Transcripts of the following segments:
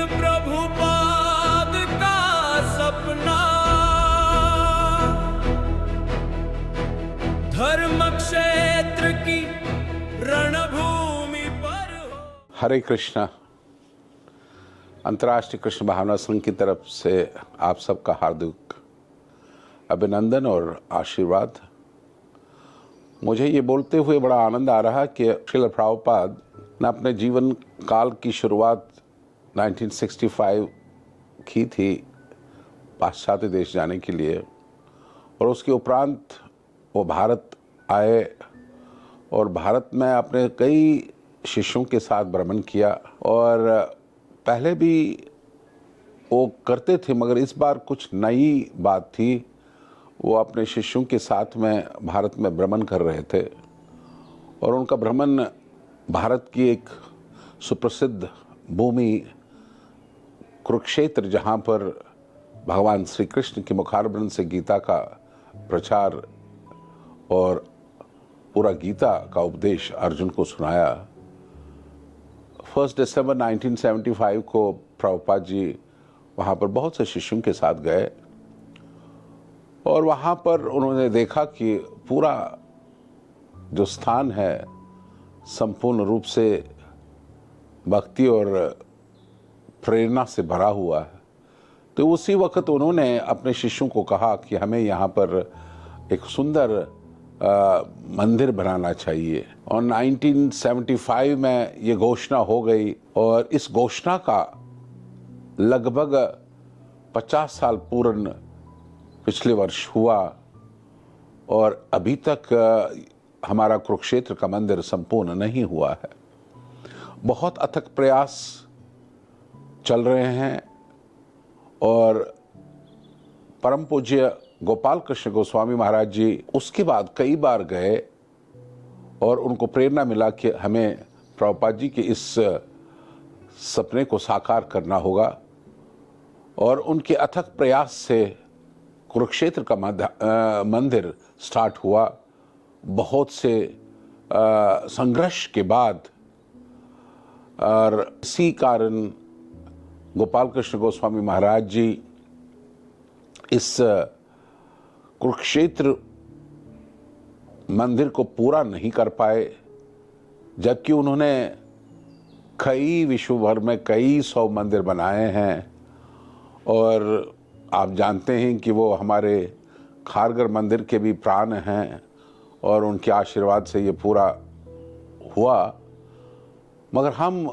प्रभुपाद का सपना धर्म क्षेत्र की रणभूमि पर हो। हरे कृष्णा। अंतर्राष्ट्रीय कृष्ण भावना संघ की तरफ से आप सबका हार्दिक अभिनंदन और आशीर्वाद। मुझे ये बोलते हुए बड़ा आनंद आ रहा कि श्रील प्रभुपाद ने अपने जीवन काल की शुरुआत 1965 की थी पाश्चात्य देश जाने के लिए, और उसके उपरांत वो भारत आए और भारत में अपने कई शिष्यों के साथ भ्रमण किया। और पहले भी वो करते थे, मगर इस बार कुछ नई बात थी। वो अपने शिष्यों के साथ में भारत में भ्रमण कर रहे थे और उनका भ्रमण भारत की एक सुप्रसिद्ध भूमि कुरुक्षेत्र, जहाँ पर भगवान श्री कृष्ण के मुखारबिंद से गीता का प्रचार और पूरा गीता का उपदेश अर्जुन को सुनाया। 1 दिसंबर 1975 को प्रभुपाद जी वहाँ पर बहुत से शिष्यों के साथ गए और वहाँ पर उन्होंने देखा कि पूरा जो स्थान है संपूर्ण रूप से भक्ति और प्रेरणा से भरा हुआ है। तो उसी वक्त उन्होंने अपने शिष्यों को कहा कि हमें यहाँ पर एक सुंदर मंदिर बनाना चाहिए। और 1975 में ये घोषणा हो गई और इस घोषणा का लगभग 50 साल पूर्ण पिछले वर्ष हुआ और अभी तक हमारा कुरुक्षेत्र का मंदिर संपूर्ण नहीं हुआ है। बहुत अथक प्रयास चल रहे हैं और परम पूज्य गोपाल कृष्ण गोस्वामी महाराज जी उसके बाद कई बार गए और उनको प्रेरणा मिला कि हमें प्रभुपाद जी के इस सपने को साकार करना होगा। और उनके अथक प्रयास से कुरुक्षेत्र का मंदिर स्टार्ट हुआ। बहुत से संघर्ष के बाद, और इसी कारण गोपाल कृष्ण गोस्वामी महाराज जी इस कुरुक्षेत्र मंदिर को पूरा नहीं कर पाए, जबकि उन्होंने कई विश्व भर में कई 100 मंदिर बनाए हैं। और आप जानते हैं कि वो हमारे खारघर मंदिर के भी प्राण हैं और उनके आशीर्वाद से ये पूरा हुआ। मगर हम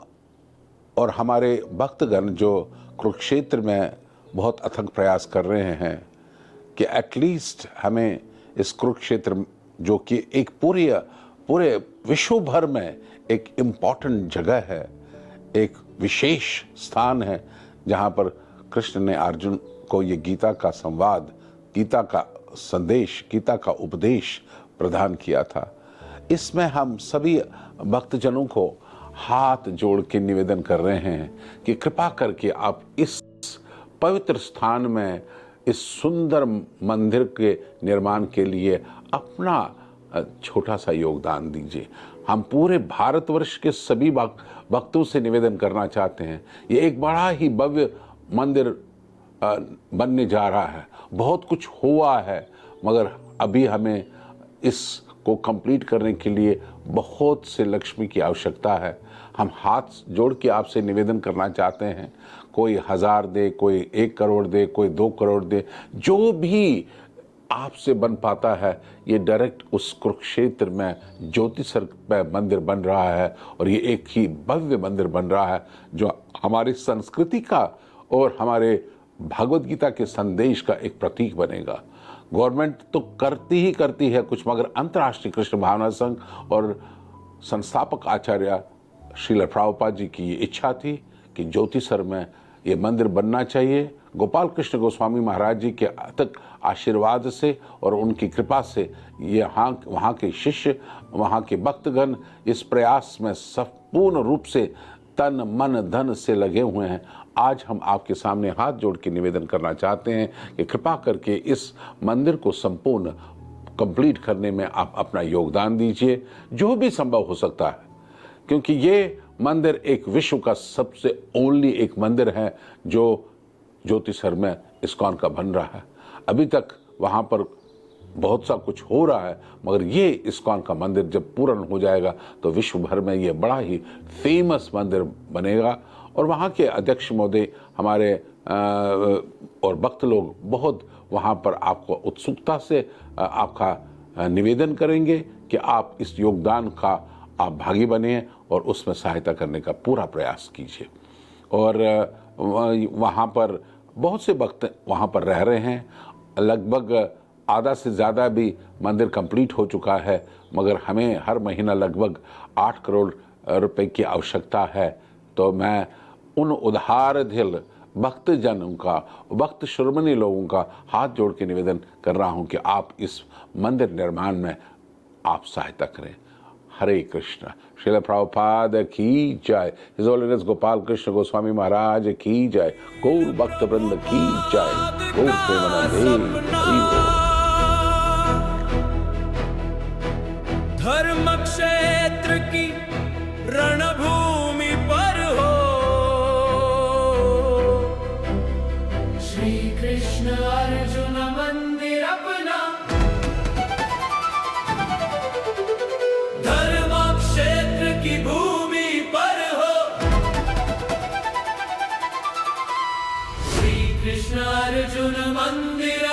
और हमारे भक्तगण जो कुरुक्षेत्र में बहुत अथक प्रयास कर रहे हैं कि एटलीस्ट हमें इस कुरुक्षेत्र, जो कि एक पूरे विश्व भर में एक इम्पॉर्टेंट जगह है, एक विशेष स्थान है जहाँ पर कृष्ण ने अर्जुन को ये गीता का संवाद, गीता का संदेश, गीता का उपदेश प्रदान किया था। इसमें हम सभी भक्तजनों को हाथ जोड़ के निवेदन कर रहे हैं कि कृपा करके आप इस पवित्र स्थान में इस सुंदर मंदिर के निर्माण के लिए अपना छोटा सा योगदान दीजिए। हम पूरे भारतवर्ष के सभी भक्तों से निवेदन करना चाहते हैं। ये एक बड़ा ही भव्य मंदिर बनने जा रहा है। बहुत कुछ हुआ है, मगर अभी हमें इसको कंप्लीट करने के लिए बहुत से लक्ष्मी की आवश्यकता है। हम हाथ जोड़ के आपसे निवेदन करना चाहते हैं। कोई 1000 दे, कोई 1 करोड़ दे, कोई 2 करोड़ दे, जो भी आपसे बन पाता है। ये डायरेक्ट उस कुरुक्षेत्र में ज्योतिसर पे मंदिर बन रहा है और ये एक ही भव्य मंदिर बन रहा है जो हमारी संस्कृति का और हमारे भगवत गीता के संदेश का एक प्रतीक बनेगा। गवर्नमेंट तो करती है कुछ, मगर अंतर्राष्ट्रीय कृष्ण भावना संघ और संस्थापक आचार्य श्रील प्रभुपाद जी की ये इच्छा थी कि ज्योतिसर में ये मंदिर बनना चाहिए। गोपाल कृष्ण गोस्वामी महाराज जी के अथक आशीर्वाद से और उनकी कृपा से वहाँ के शिष्य, वहाँ के भक्तगण इस प्रयास में संपूर्ण रूप से तन मन धन से लगे हुए हैं। आज हम आपके सामने हाथ जोड़ के निवेदन करना चाहते हैं कि कृपा करके इस मंदिर को संपूर्ण कंप्लीट करने में आप अपना योगदान दीजिए, जो भी संभव हो सकता है, क्योंकि ये मंदिर एक विश्व का सबसे ओनली एक मंदिर है जो ज्योतिसर में इस्कॉन का बन रहा है। अभी तक वहाँ पर बहुत सा कुछ हो रहा है, मगर ये इस्कॉन का मंदिर जब पूर्ण हो जाएगा तो विश्व भर में ये बड़ा ही फेमस मंदिर बनेगा। और वहाँ के अध्यक्ष महोदय हमारे और भक्त लोग बहुत वहाँ पर आपको उत्सुकता से आपका निवेदन करेंगे कि आप इस योगदान का आप भागी बने और उसमें सहायता करने का पूरा प्रयास कीजिए। और वहाँ पर बहुत से भक्त वहाँ पर रह रहे हैं, लगभग आधा से ज़्यादा भी मंदिर कंप्लीट हो चुका है, मगर हमें हर महीना लगभग 8 करोड़ रुपए की आवश्यकता है। तो मैं उन उदार दिल भक्तजनों का, भक्त शिरोमणि लोगों का हाथ जोड़ के निवेदन कर रहा हूं कि आप इस मंदिर निर्माण में आप सहायता करें। हरे कृष्ण। श्रील प्रभुपाद की जय। हिज होलीनेस गोपाल कृष्ण गोस्वामी महाराज की जय। गौर भक्त वृंद की जय। गौर प्रेमानंद। धर्म क्षेत्र की रणभूमि पर हो श्री कृष्ण अर्जुन मंदिर अपना। धर्म क्षेत्र की भूमि पर हो श्री कृष्ण अर्जुन मंदिर